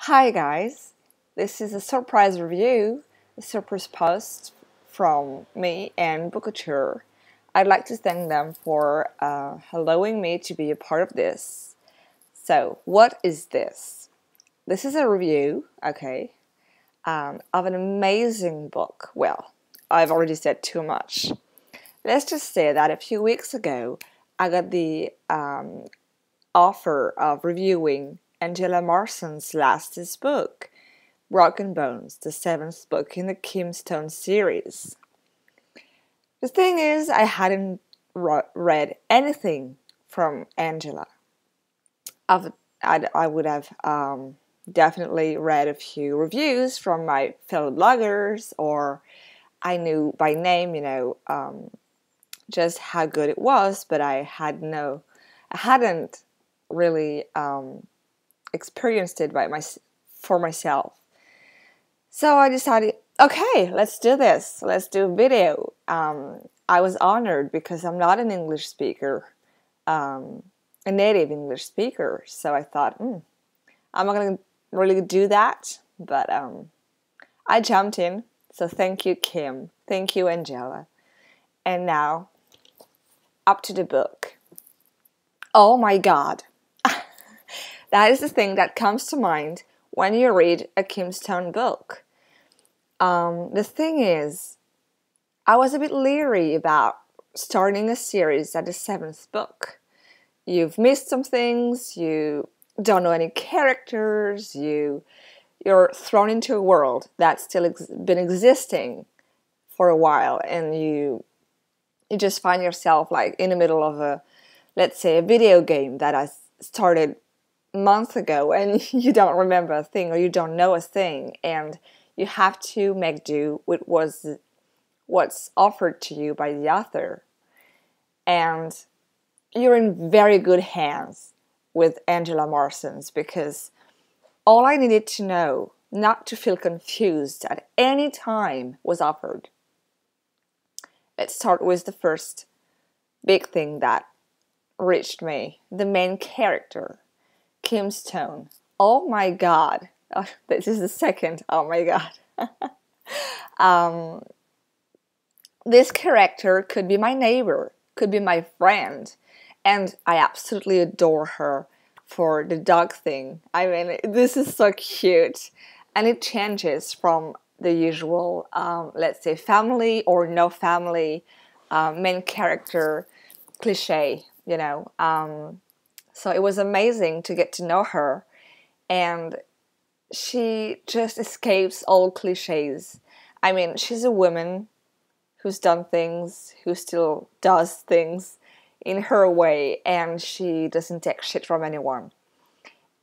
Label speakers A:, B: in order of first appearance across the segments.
A: Hi guys, this is a surprise review, a surprise post from me and Bookouture. I'd like to thank them for allowing me to be a part of this. So, what is this? This is a review, okay, of an amazing book. Well, I've already said too much. Let's just say that a few weeks ago, I got the offer of reviewing Angela Marsons' latest book, Broken Bones, the seventh book in the Kim Stone series. The thing is, I hadn't read anything from Angela. I would have definitely read a few reviews from my fellow bloggers, or I knew by name, just how good it was, but I hadn't really experienced it for myself. So I decided, okay, let's do this. Let's do a video. I was honored because I'm not an English speaker, a native English speaker. So I thought, I'm not going to really do that. But I jumped in. So thank you, Kim. Thank you, Angela. And now, up to the book. Oh my God. That is the thing that comes to mind when you read a Kim Stone book. The thing is, I was a bit leery about starting a series at the seventh book. You've missed some things, you don't know any characters, you're thrown into a world that's still been existing for a while, and you just find yourself like in the middle of let's say, a video game that I started months ago, and you don't remember a thing, or you don't know a thing, and you have to make do with what's offered to you by the author. And you're in very good hands with Angela Marsons, because all I needed to know, not to feel confused at any time, was offered. Let's start with the first big thing that reached me. The main character, Kim Stone. Oh my God. Oh, this is the second. Oh my God. This character could be my neighbor, could be my friend, and I absolutely adore her for the dog thing. I mean, this is so cute, and it changes from the usual, let's say, family or no family main character cliche, So it was amazing to get to know her, and she just escapes all cliches. I mean, she's a woman who's done things, who still does things in her way, and she doesn't take shit from anyone.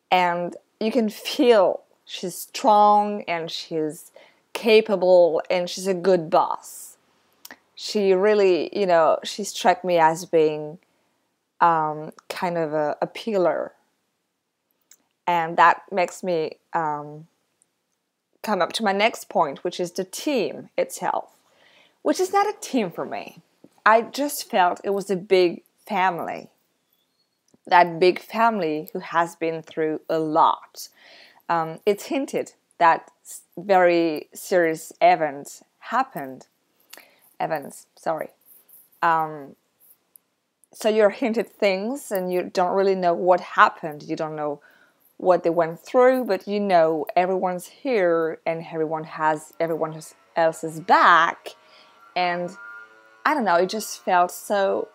A: And you can feel she's strong, and she's capable, and she's a good boss. She really, she struck me as being kind of a pillar. And that makes me come up to my next point, which is the team itself, which is not a team for me. I just felt it was a big family. That big family who has been through a lot. It's hinted that very serious events happened. So you're hinted things, and you don't really know what happened. You don't know what they went through, but everyone's here, and everyone else's back. And I don't know, it just felt so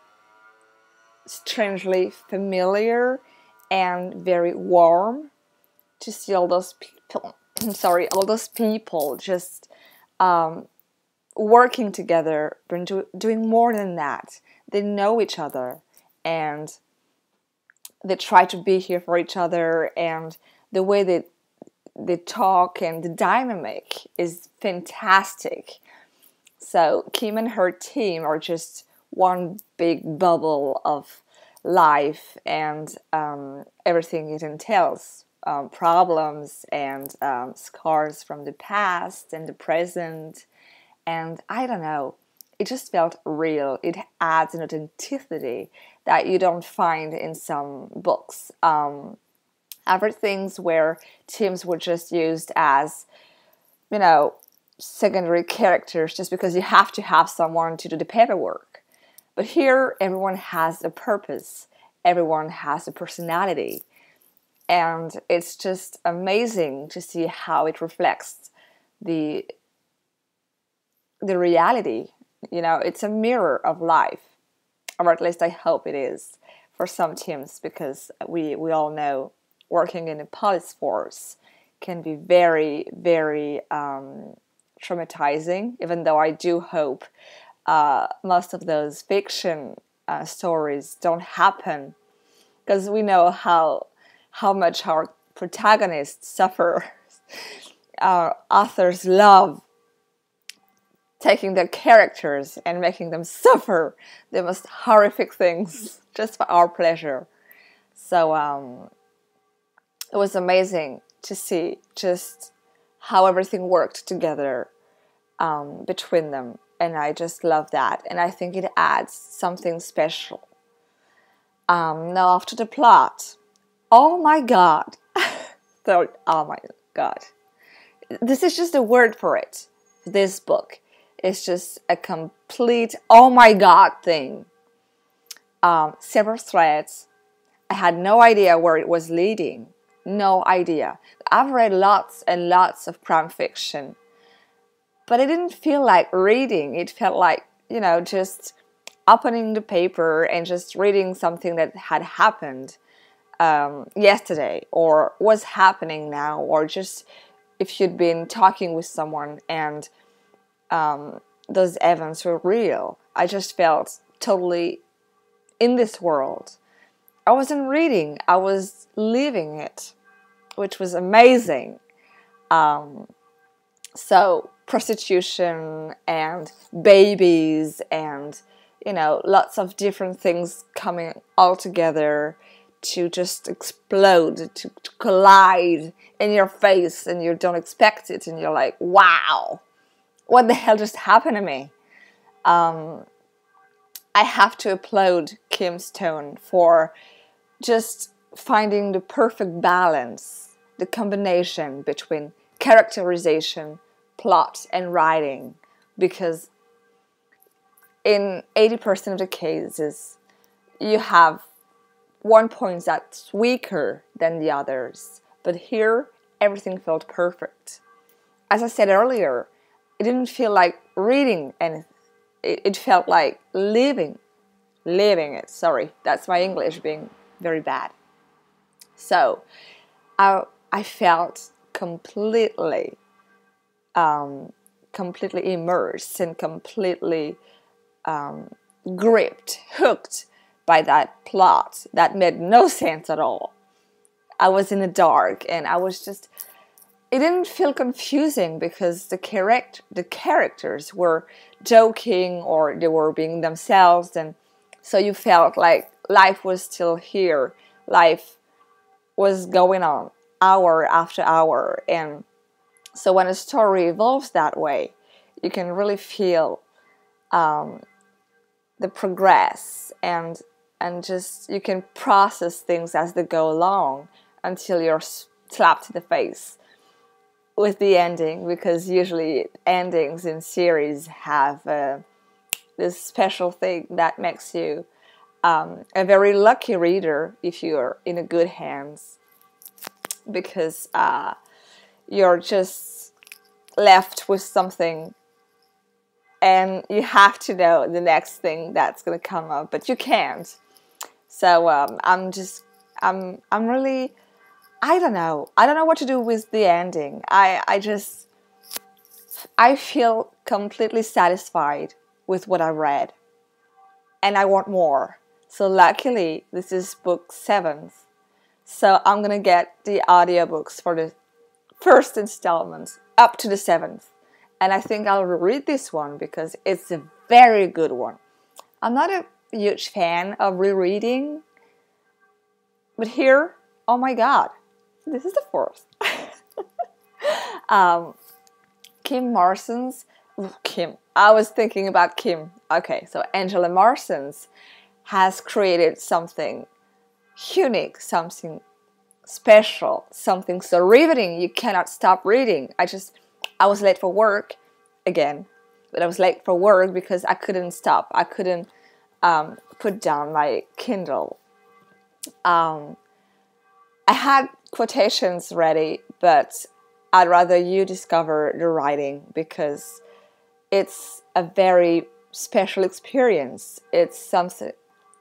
A: strangely familiar and very warm to see all those people. All those people just working together, but doing more than that. They know each other, and they try to be here for each other, and the way they talk and the dynamic is fantastic. So Kim and her team are just one big bubble of life and everything it entails. Problems and scars from the past and the present. And I don't know, it just felt real. It adds an authenticity that you don't find in some books. Everything's where teams were just used as, you know, secondary characters just because you have to have someone to do the paperwork. But here, everyone has a purpose. Everyone has a personality. And it's just amazing to see how it reflects the reality. You know, it's a mirror of life. Or at least I hope it is for some teams, because we all know working in a police force can be very, very traumatizing, even though I do hope most of those fiction stories don't happen, because we know how much our protagonists suffer. Our authors love taking their characters and making them suffer the most horrific things just for our pleasure. So it was amazing to see just how everything worked together between them. And I just love that. And I think it adds something special. Now after the plot. Oh my God. Oh my God. This is just a word for it. This book. It's just a complete oh my God thing. Several threads. I had no idea where it was leading. No idea. I've read lots and lots of crime fiction, but it didn't feel like reading. It felt like, you know, just opening the paper and just reading something that had happened yesterday or was happening now, or just if you'd been talking with someone and those events were real. I just felt totally in this world. I wasn't reading, I was living it, which was amazing. So prostitution and babies and, you know, lots of different things coming all together to just explode, to collide in your face, and you don't expect it, and you're like, wow, what the hell just happened to me? I have to applaud Kim Stone for just finding the perfect balance, the combination between characterization, plot, and writing, because in 80% of the cases, you have one point that's weaker than the others, but here, everything felt perfect. As I said earlier, it didn't feel like reading anything. It felt like living it. Sorry, that's my English being very bad. So, I felt completely immersed and completely gripped, hooked by that plot that made no sense at all. I was in the dark, and I was just... It didn't feel confusing because the characters were joking, or they were being themselves, and so you felt like life was still here. Life was going on hour after hour, and so when a story evolves that way, you can really feel the progress, and just you can process things as they go along until you're slapped in the face with the ending, because usually endings in series have this special thing that makes you a very lucky reader if you're in a good hands, because you're just left with something and you have to know the next thing that's going to come up, but you can't. So I'm really... I don't know what to do with the ending. I feel completely satisfied with what I read, and I want more. So luckily, this is book 7. So I'm gonna get the audiobooks for the first installments up to the 7th, and I think I'll read this one because it's a very good one. I'm not a huge fan of rereading, but here, oh my God. This is the 4th. Kim Marsons. Kim. I was thinking about Kim. Okay, so Angela Marsons has created something unique, something special, something so riveting you cannot stop reading. I was late for work again, but I was late for work because I couldn't stop. I couldn't put down my Kindle. I had quotations ready, but I'd rather you discover the writing because it's a very special experience. It's something,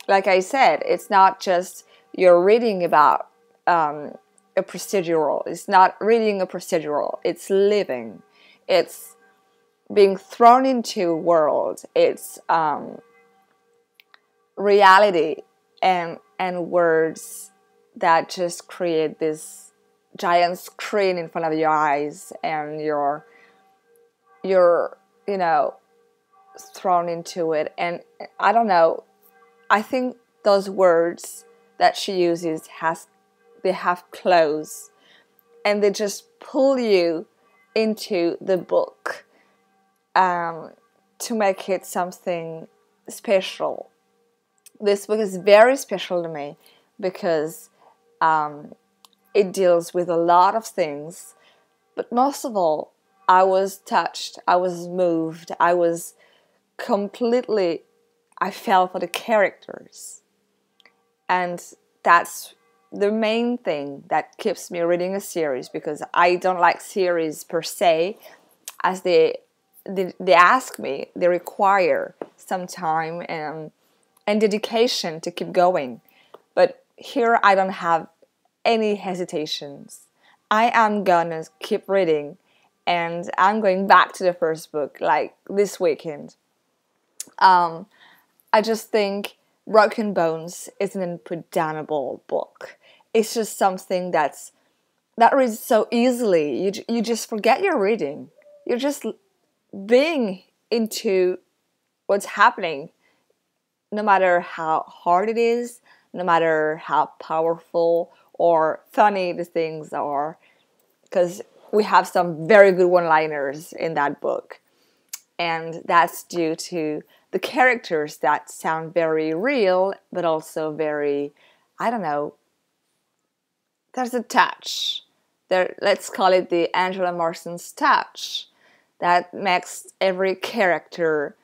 A: like I said, it's not just you're reading about a procedural. It's not reading a procedural. It's living. It's being thrown into a world. It's reality and words that just create this giant screen in front of your eyes, and you're you know, thrown into it. And I don't know, I think those words that she uses they have claws, and they just pull you into the book to make it something special. This book is very special to me because it deals with a lot of things, but most of all, I was touched, I was moved, I fell for the characters. And that's the main thing that keeps me reading a series, because I don't like series per se, as they ask me, they require some time and dedication to keep going. But here I don't have any hesitations. I am gonna keep reading, and I'm going back to the first book like this weekend. I just think Broken Bones is an unputdownable book. It's just something that reads so easily. You just forget you're reading. You're just being into what's happening, no matter how hard it is, no matter how powerful or funny the things are, because we have some very good one-liners in that book. And that's due to the characters that sound very real, but also very, I don't know, there's a touch. Let's call it the Angela Marsons touch that makes every character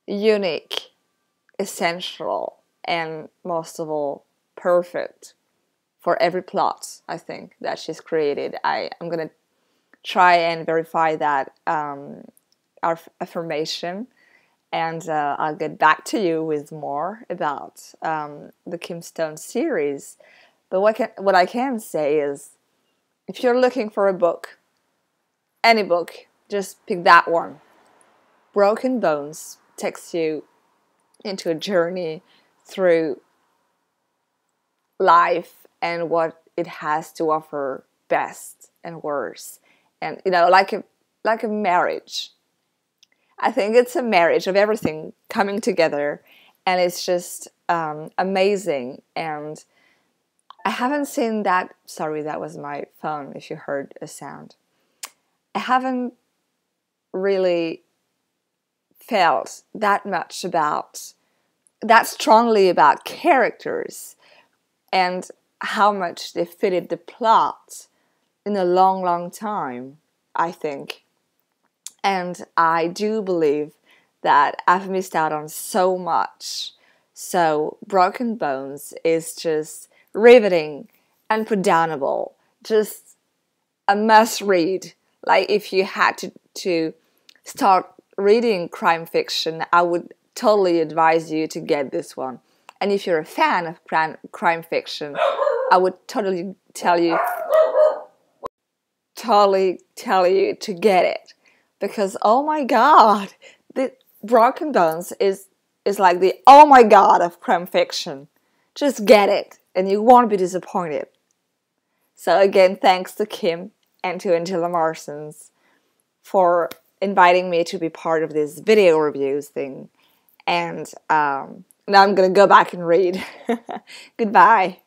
A: unique, essential, and most of all, perfect for every plot, I think, that she's created. I'm going to try and verify that our affirmation, and I'll get back to you with more about the Kim Stone series. But what I can say is, if you're looking for a book, any book, just pick that one. Broken Bones takes you into a journey through life and what it has to offer, best and worst. And like a marriage. I think it's a marriage of everything coming together, and it's just amazing. And I haven't seen that. Sorry, that was my phone. If you heard a sound, I haven't really felt that strongly about characters and how much they fitted the plot in a long, long time, I think. And I do believe that I've missed out on so much. So Broken Bones is just riveting, unputdownable, just a must read. Like, if you had to start reading crime fiction, I would totally advise you to get this one. And if you're a fan of crime fiction, I would totally tell you to get it. Because, oh my god, the Broken Bones is like the oh my god of crime fiction. Just get it, and you won't be disappointed. So again, thanks to Kim and to Angela Marsons for inviting me to be part of this video reviews thing. And now I'm gonna go back and read. Goodbye.